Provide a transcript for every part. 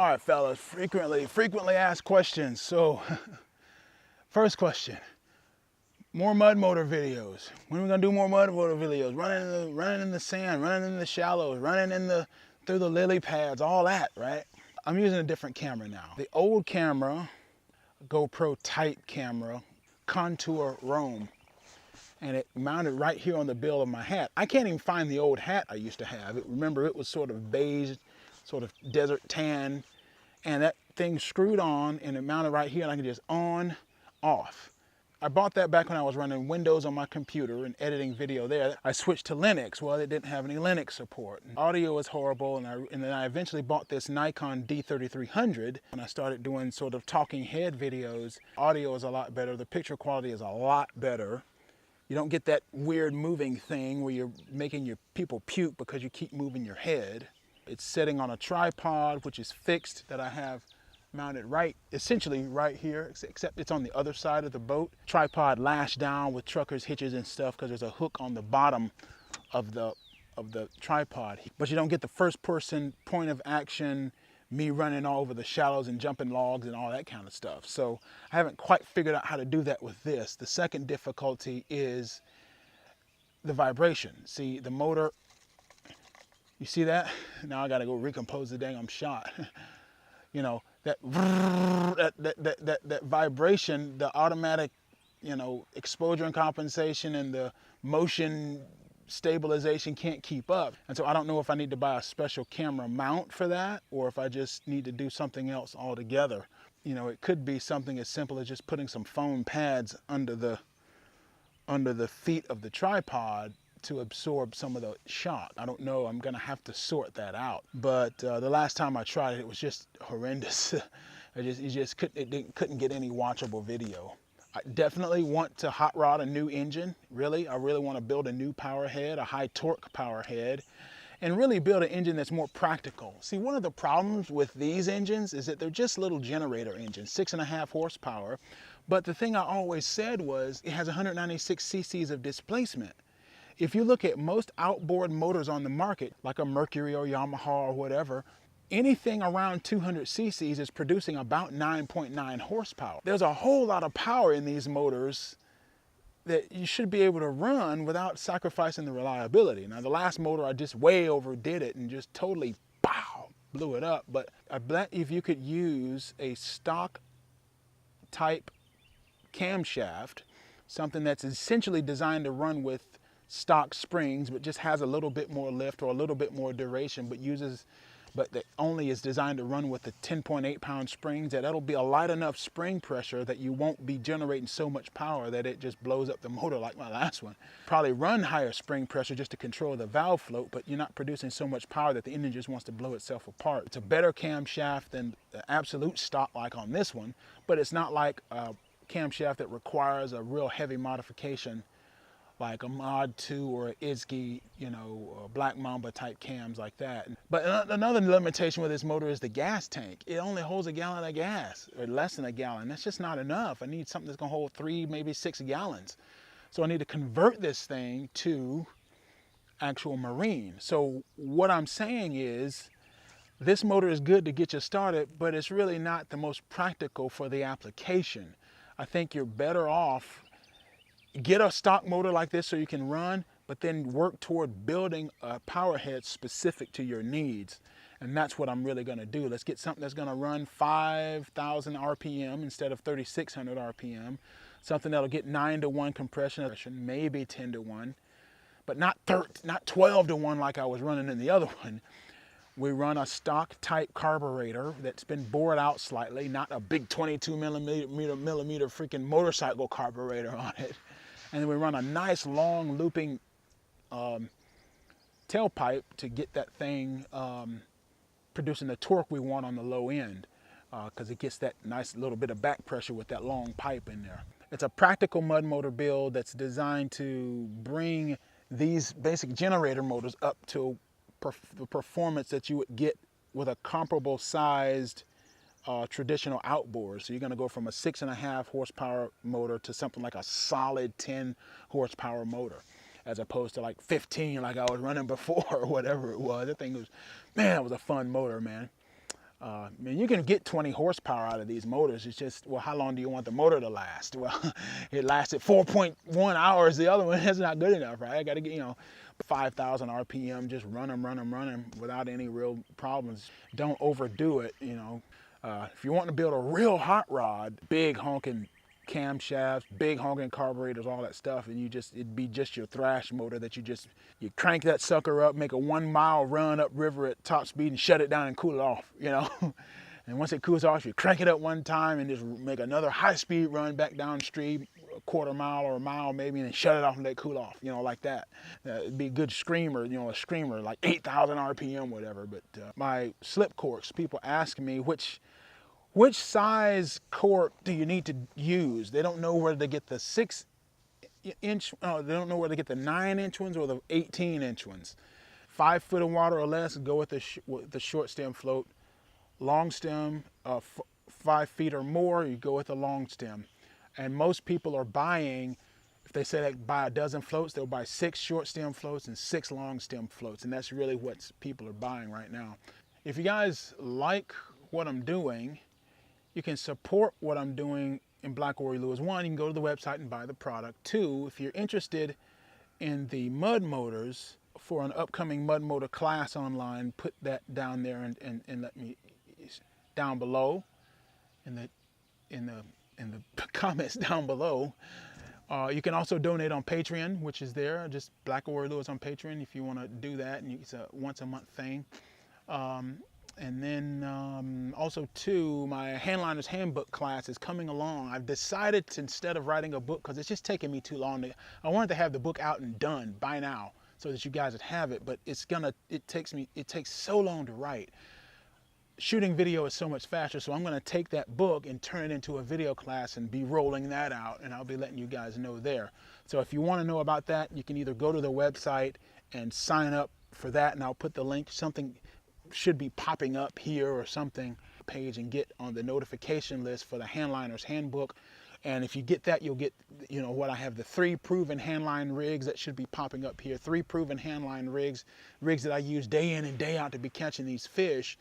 All right, fellas, frequently asked questions. So, first question, more mud motor videos. When are we gonna do more mud motor videos? Running in the sand, running in the shallows, through the lily pads, all that, right? I'm using a different camera now. The old camera, GoPro Tight camera, Contour Roam, and it mounted right here on the bill of my hat. I can't even find the old hat I used to have. Remember, it was sort of beige, sort of desert tan, and that thing screwed on and it mounted right here, and I can just on, off. I bought that back when I was running Windows on my computer and editing video there. I switched to Linux. Well, it didn't have any Linux support. Audio was horrible, and then I eventually bought this Nikon D3300, and I started doing sort of talking head videos. Audio is a lot better. The picture quality is a lot better. You don't get that weird moving thing where you're making your people puke because you keep moving your head. It's sitting on a tripod, which is fixed, that I have mounted essentially right here, except it's on the other side of the boat. Tripod lashed down with truckers' hitches and stuff because there's a hook on the bottom of the tripod. But you don't get the first person point of action, me running all over the shallows and jumping logs and all that kind of stuff. So I haven't quite figured out how to do that with this. The second difficulty is the vibration. See, the motor, you see that? Now I gotta go recompose the dang shot. You know, that vibration, the automatic, you know, exposure and compensation and the motion stabilization can't keep up. And so I don't know if I need to buy a special camera mount for that or if I just need to do something else altogether. You know, it could be something as simple as just putting some foam pads under the feet of the tripod to absorb some of the shock. I don't know, I'm gonna have to sort that out. But the last time I tried it, it was just horrendous. It couldn't get any watchable video. I definitely want to hot rod a new engine, really. I really want to build a new power head, a high torque power head, and really build an engine that's more practical. See, one of the problems with these engines is that they're just little generator engines, 6.5 horsepower. But the thing I always said was it has 196 cc's of displacement. If you look at most outboard motors on the market, like a Mercury or Yamaha or whatever, anything around 200 cc's is producing about 9.9 horsepower. There's a whole lot of power in these motors that you should be able to run without sacrificing the reliability. Now, the last motor, I just way overdid it and just totally, pow, blew it up. But I bet if you could use a stock type camshaft, something that's essentially designed to run with stock springs, but just has a little bit more lift or a little bit more duration, but that only is designed to run with the 10.8 pound springs, that'll be a light enough spring pressure that you won't be generating so much power that it just blows up the motor like my last one. Probably run higher spring pressure just to control the valve float, but you're not producing so much power that the engine just wants to blow itself apart. It's a better camshaft than the absolute stock like on this one, but it's not like a camshaft that requires a real heavy modification like a Mod 2 or a Isky, you know, Black Mamba type cams like that. But another limitation with this motor is the gas tank. It only holds a gallon of gas, or less than a gallon. That's just not enough. I need something that's gonna hold 3, maybe 6 gallons. So I need to convert this thing to actual marine. So what I'm saying is, this motor is good to get you started, but it's really not the most practical for the application. I think you're better off get a stock motor like this so you can run, but then work toward building a power head specific to your needs. And that's what I'm really gonna do. Let's get something that's gonna run 5,000 RPM instead of 3,600 RPM. Something that'll get 9-to-1 compression, maybe 10-to-1, but not 12-to-1 like I was running in the other one. We run a stock type carburetor that's been bored out slightly, not a big 22 millimeter freaking motorcycle carburetor on it. And then we run a nice long looping tailpipe to get that thing producing the torque we want on the low end, because it gets that nice little bit of back pressure with that long pipe in there. It's a practical mud motor build that's designed to bring these basic generator motors up to the performance that you would get with a comparable sized traditional outboard. So you're going to go from a 6.5 horsepower motor to something like a solid 10 horsepower motor, as opposed to like 15 like I was running before or whatever it was. That thing was, man, it was a fun motor, man. Man, you can get 20 horsepower out of these motors. It's just, well, how long do you want the motor to last? Well, it lasted 4.1 hours. The other one, that's not good enough, right? I got to get, 5,000 RPM, just run them without any real problems. Don't overdo it, If you want to build a real hot rod, big honking camshafts, big honking carburetors, all that stuff, and it'd be just your thrash motor that you crank that sucker up, make a 1 mile run up river at top speed and shut it down and cool it off, And once it cools off, you crank it up one time and just make another high speed run back downstream, a quarter mile or a mile maybe, and then shut it off and let it cool off, like that. It'd be a good screamer, a screamer like 8,000 RPM, whatever. But my slip corks, people ask me which size cork do you need to use? They don't know whether to get the 6-inch, they don't know whether to get the 9-inch ones or the 18-inch ones. 5 foot of water or less, go with the short stem float. Long stem, 5 feet or more, you go with a long stem. And most people are buying, if they say they buy a dozen floats, they'll buy 6 short stem floats and 6 long stem floats. And that's really what people are buying right now. If you guys like what I'm doing, you can support what I'm doing in Black Warrior Lures. 1, you can go to the website and buy the product. 2, if you're interested in the mud motors for an upcoming mud motor class online, put that down there and let me down below in the comments down below. You can also donate on Patreon, which is there. Just Black Warrior Lures on Patreon if you want to do that, and it's a once a month thing. And then also too, my Handliner's Handbook class is coming along. I've decided to, instead of writing a book, because it's just taking me too long, I wanted to have the book out and done by now so that you guys would have it, but it takes so long to write. Shooting video is so much faster, so I'm going to take that book and turn it into a video class and be rolling that out, and I'll be letting you guys know there. So if you want to know about that, you can either go to the website and sign up for that, and I'll put the link. Something should be popping up here or something page, and get on the notification list for the Handliner's Handbook. And if you get that, you'll get, what I have, the 3 proven handline rigs that should be popping up here. 3 proven handline rigs that I use day in and day out to be catching these fish.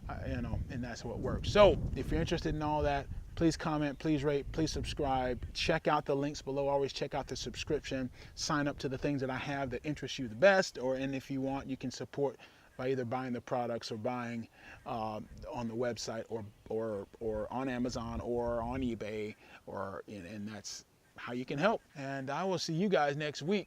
And that's what works. So if you're interested in all that, please comment, please rate, please subscribe. Check out the links below. Always check out the subscription. Sign up to the things that I have that interest you the best. And if you want, you can support by either buying the products or buying on the website or on Amazon or on eBay, and that's how you can help. And I will see you guys next week.